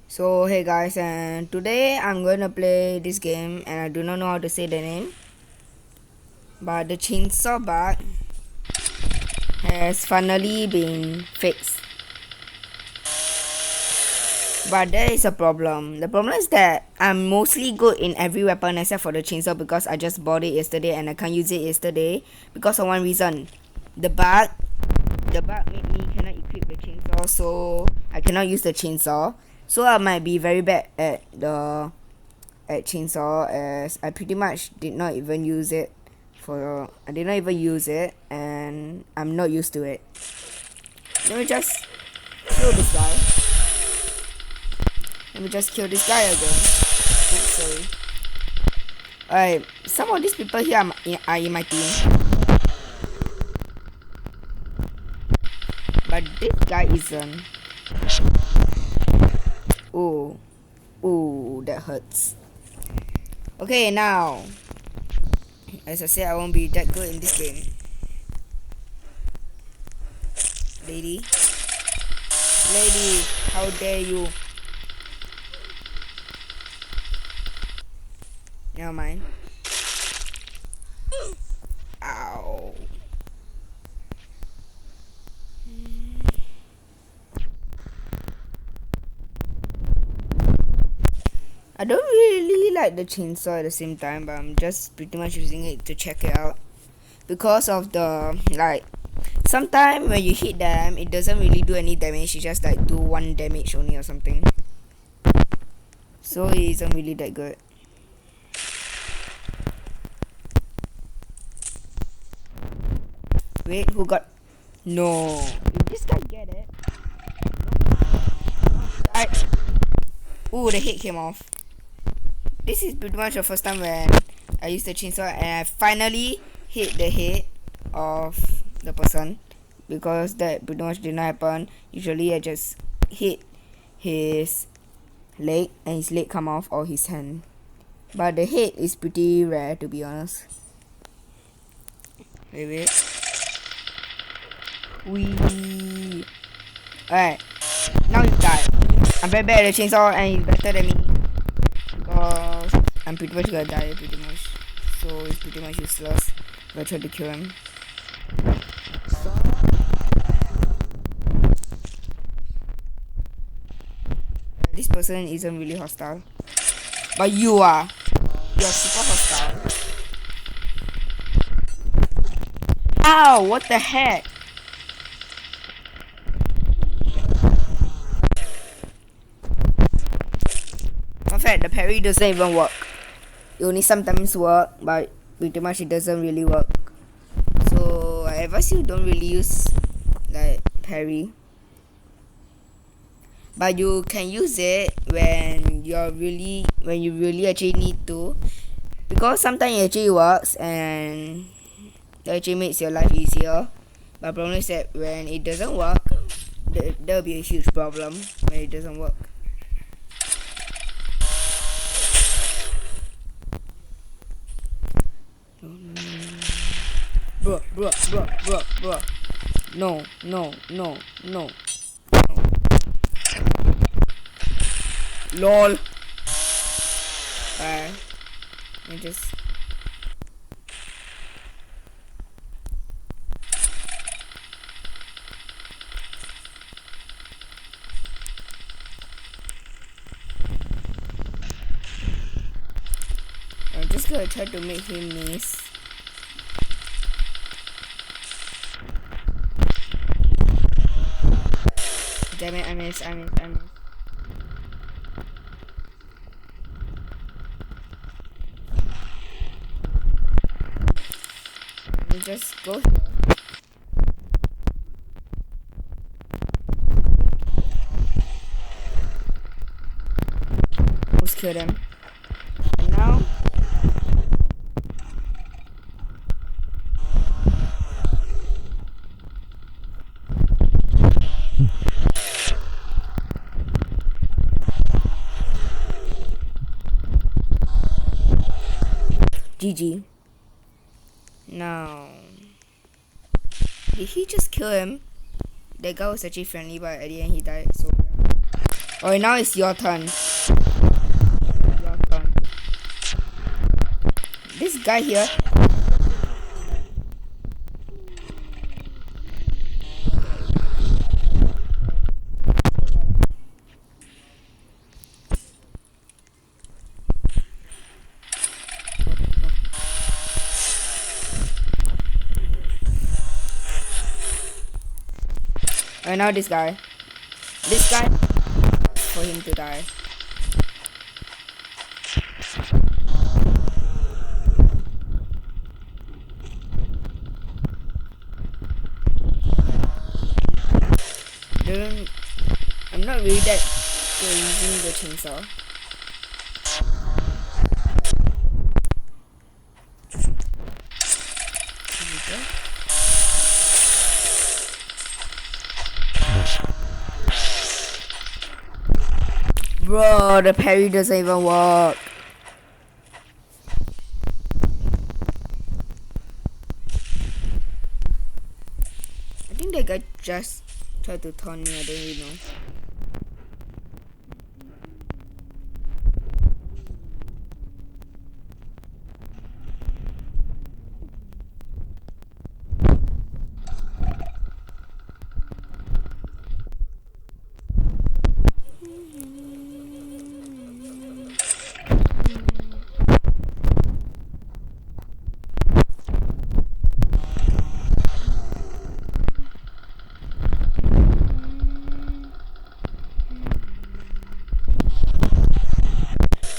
So hey guys, and today I'm going to play this game and I do not know how to say the name, but the chainsaw bug has finally been fixed. But there is a problem. The problem is that I'm mostly good in every weapon except for the chainsaw because I just bought it yesterday and I can't use it yesterday because of one reason. The bug the bug made me cannot equip the chainsaw, so I cannot use the chainsaw. So I might be very bad at chainsaw as I pretty much did not even use it I did not even use it and I'm not used to it. Let me just kill this guy. Let me just kill this guy again. Oops, sorry. Alright, some of these people here are in my team. But this guy isn't. Oh. Oh, that hurts. Okay, now. As I said, I won't be that good in this game. Lady. Lady, how dare you? Never mind. Ow. I don't really like the chainsaw at the same time, but I'm just pretty much using it to check it out. Because of the, sometimes when you hit them, it doesn't really do any damage, it just do 1 damage only or something. So it isn't really that good. Wait, who got... No. Did this guy get it? Ooh, the head came off. This is pretty much the first time when I used the chainsaw and I finally hit the head of the person, because that pretty much did not happen. Usually I just hit his leg and his leg come off, or his hand. But the head is pretty rare, to be honest. Wait. Wee. Alright. Now he's died. I'm very bad at the chainsaw and he's better than me. Because I'm pretty much gonna die pretty much. So it's pretty much useless if I try to kill him. This person isn't really hostile. But you are. You're super hostile. Ow! What the heck? In fact, the parry doesn't even work. It only sometimes work, but pretty much it doesn't really work. So I advise you don't really use parry. But you can use it when you really actually need to. Because sometimes it actually works and it actually makes your life easier. But the problem is that when it doesn't work, there'll be a huge problem when it doesn't work. Bruh. No. LOL. Alright. Let me just... I'm just gonna try to make him miss. Damn it, I missed. Let me just go here. Almost killed him. And now... GG. Now, did he just kill him? The guy was actually friendly, but at the end he died. So yeah. Alright, now it's your turn. Your turn. This guy here. Alright, now this guy. This guy. For him to die. I'm not really that good using the chainsaw. Bro, the parry doesn't even work. I think that guy just tried to taunt me, I don't really know.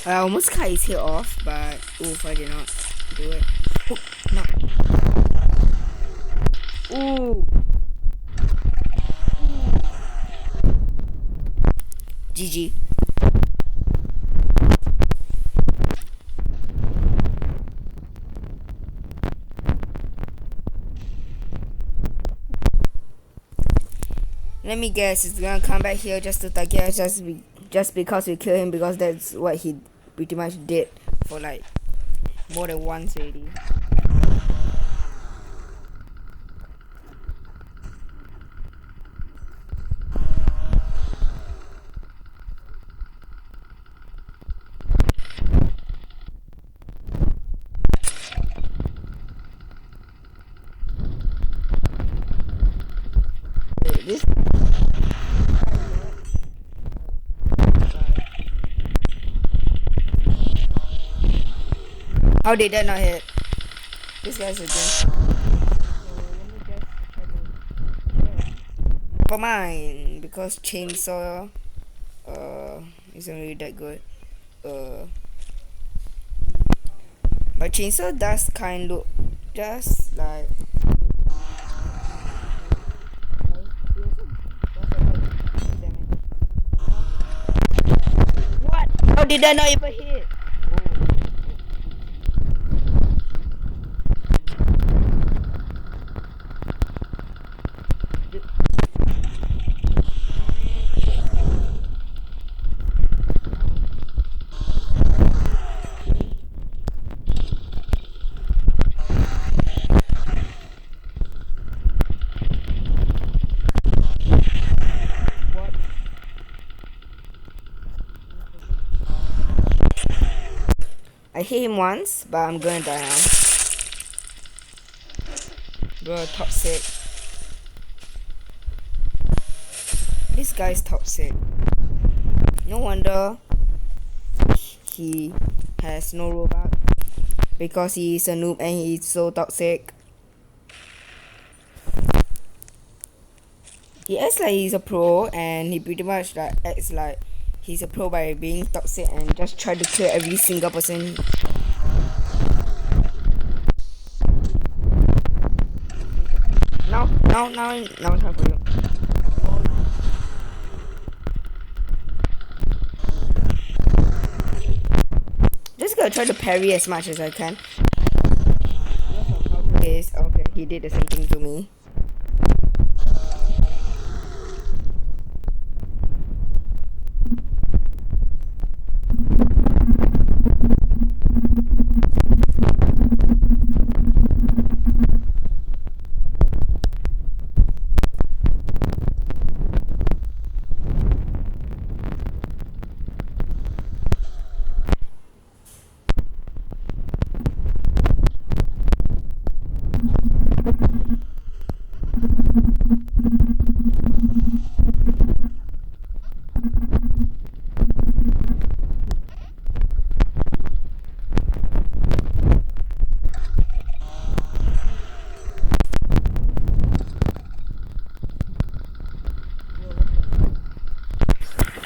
I almost cut his head off, but oof, I did not do it. Oh, no. Ooh. GG. Let me guess, he's gonna come back here just to target us just because we kill him, because that's what he pretty much did for like more than once already. This how did that not hit? This guy's a game. Never mind, because chainsaw isn't really that good. But chainsaw does kind of just like what? How did that not even hit? I hit him once, but I'm gonna die now. Bro, toxic. This guy's toxic. No wonder he has no robot, because he's a noob and he's so toxic. He acts like he's a pro, and he pretty much like acts like he's a pro by being toxic and just try to kill every single person. Now it's time for you. Just gonna try to parry as much as I can. Okay, he did the same thing to me.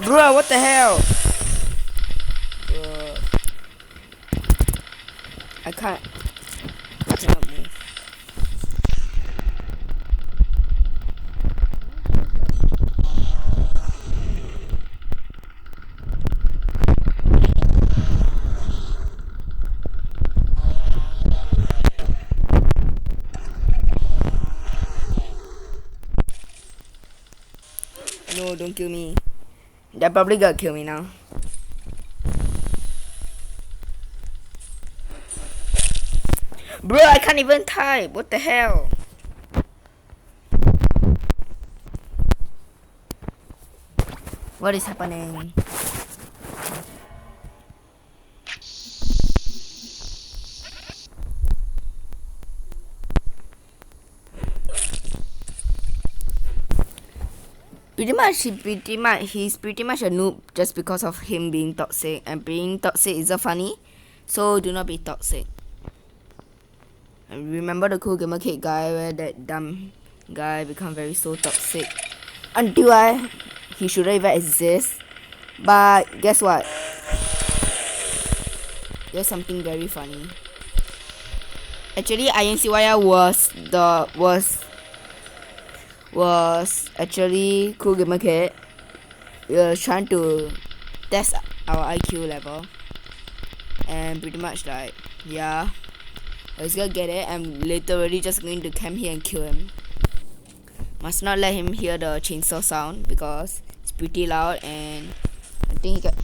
Bro, what the hell? Bro. I cannot move. No, don't kill me. They're probably gonna kill me now. Bro, I can't even type. What the hell? What is happening? He's pretty much a noob just because of him being toxic, and being toxic isn't funny, so do not be toxic. And remember the cool gamer kid guy where that dumb guy become very so toxic until he shouldn't even exist. But guess what? There's something very funny. Actually, INCYR was actually cool gamer kid. We were trying to test our IQ level, and pretty much like, yeah, I was gonna get it. I'm literally just going to camp here and kill him. Must not let him hear the chainsaw sound because it's pretty loud, and I think he can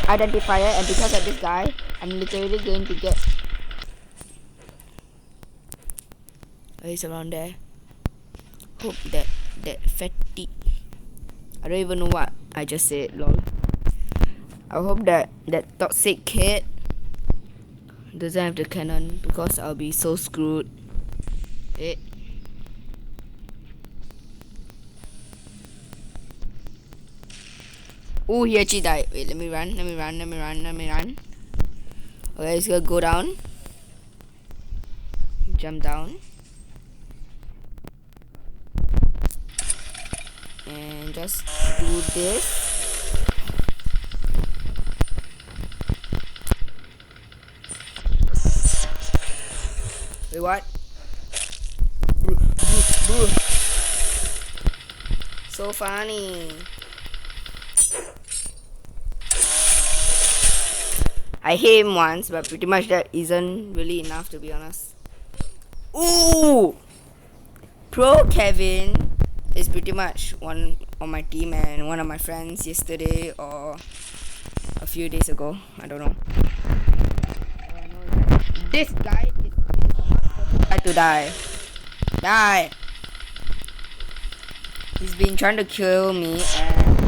identify it. And because of this guy, I'm literally going to get. Oh, he's around there. Hope that fatty. I don't even know what I just said, lol. I hope that toxic kid doesn't have the cannon because I'll be so screwed. Oh, he actually died. Wait, let me run. Okay, he's gonna go down. Jump down. And just do this. Wait, what? So funny. I hit him once, but pretty much that isn't really enough, to be honest. Ooh! Pro Kevin is pretty much one on my team and one of my friends yesterday or a few days ago. I don't know. This guy is not to die. Die! He's been trying to kill me and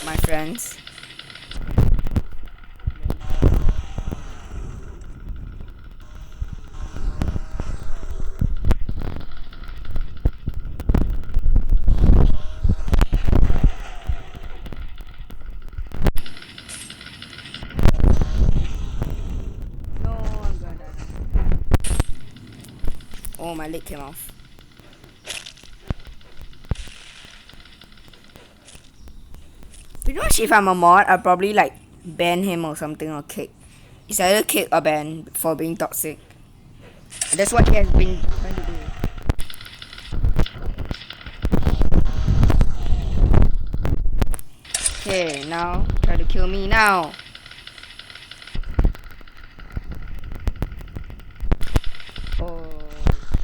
my friends. Oh, my leg came off. Pretty much if I'm a mod, I'll probably like ban him or something or kick. It's either kick or ban for being toxic. That's what he has been trying to do. Okay, now try to kill me now.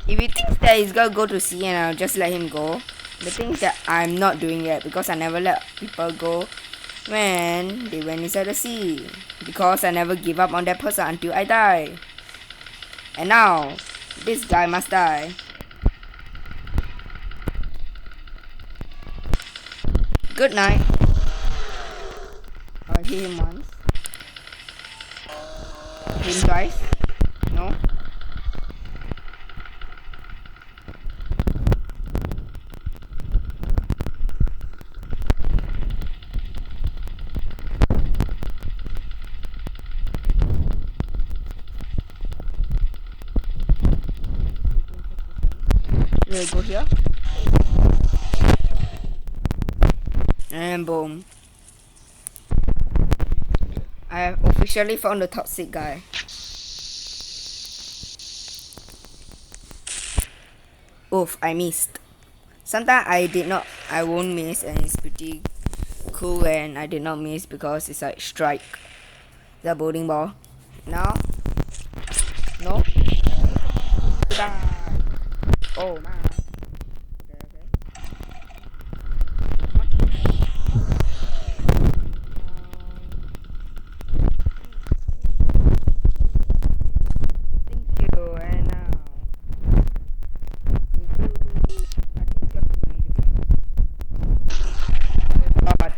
If he thinks that he's gonna go to sea and I'll just let him go, the thing is that I'm not doing it because I never let people go when they went inside the sea. Because I never give up on that person until I die. And now, this guy must die. Good night. I hit him once. Hit him twice. No. Go here. And boom. I have officially found the toxic guy. Oof, I missed. Sometimes I won't miss, and it's pretty cool when I did not miss because it's like strike the bowling ball. Now, no. Oh man. Thank you, and now. God.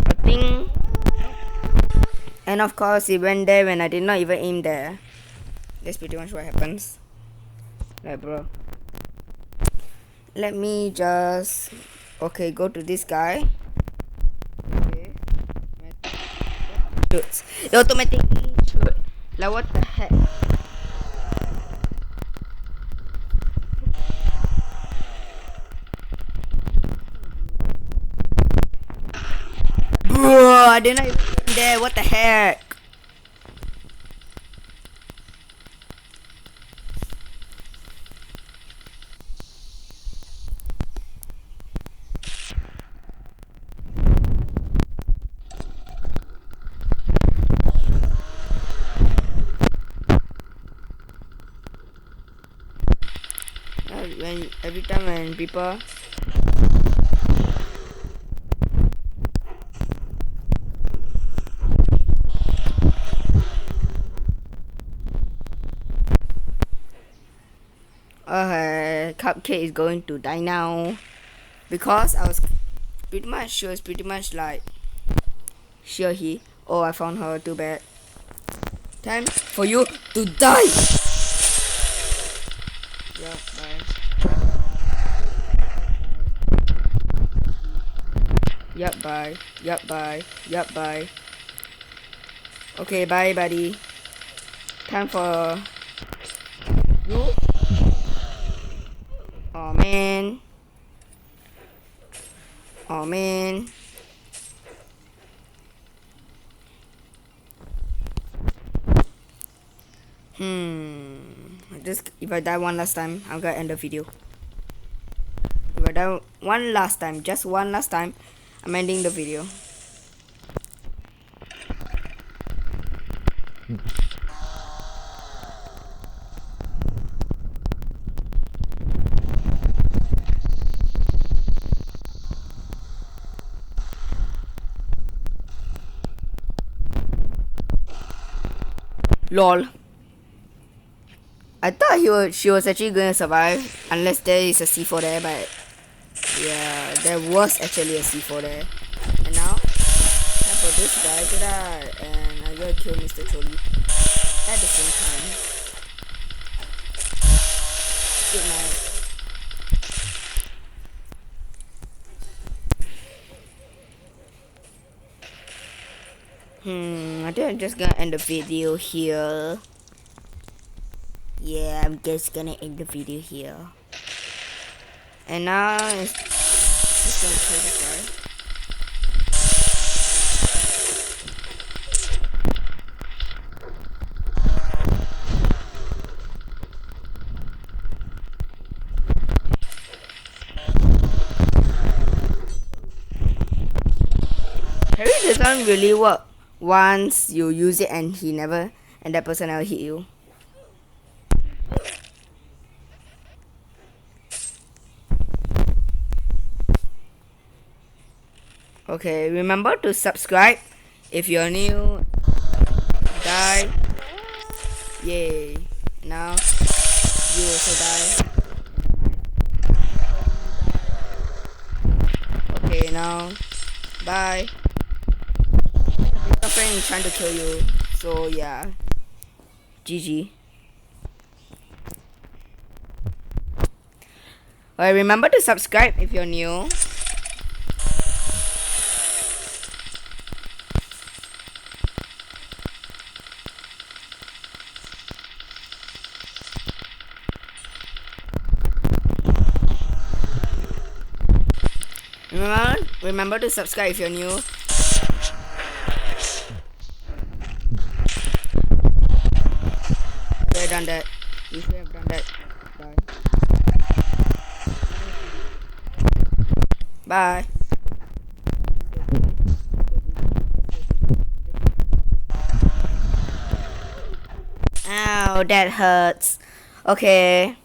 I think. And of course, it went there when I did not even aim there. That's pretty much what happens. Like, bro. Let me just. Okay, go to this guy. Okay. Shoots. It automatically shoot. Like, what the heck? Bro, I did not even aim there. What the heck? When every time when people Cupcake is going to die now because I was pretty much she was pretty much like sure he oh I found her, too bad. Time for you to die. Yep, bye. Yep, bye. Yep, bye. Yep, bye. Okay, bye, buddy. Time for you. Oh man. Oh man. Just if I die one last time, I'm gonna end the video. If I die one last time, just one last time, I'm ending the video. Lol. I thought she was actually going to survive unless there is a C4 there, but yeah, there was actually a C4 there. And now, time for this guy to die, and I'm gonna kill Mr. Trolley at the same time. Good night. I think I'm just gonna end the video here. Yeah, I'm just gonna end the video here. And now it's just gonna kill this guy. Harry doesn't really work once you use it and that person never hit you. Okay, remember to subscribe if you're new. Die. Yay. Now you also die. Okay, now bye. Your friend is trying to kill you, so yeah. GG. Alright, remember to subscribe if you're new. Remember to subscribe if you're new. You should have done that. You should have done that. Bye. Bye. Ow, that hurts. Okay.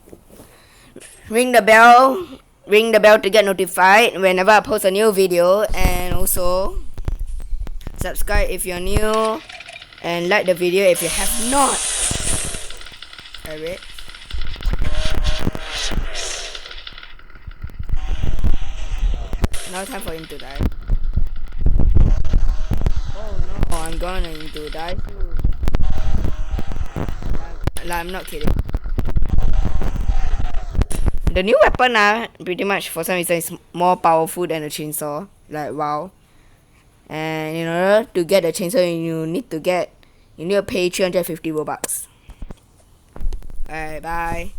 Ring the bell. Ring the bell to get notified whenever I post a new video, and also subscribe if you're new and like the video if you have not. Alright. Now time for him to die. Oh no, I'm going to die too. I'm not kidding. The new weapon pretty much for some reason is more powerful than the chainsaw. Like wow. And in order to get the chainsaw you need to pay 350 Robux. Alright, bye.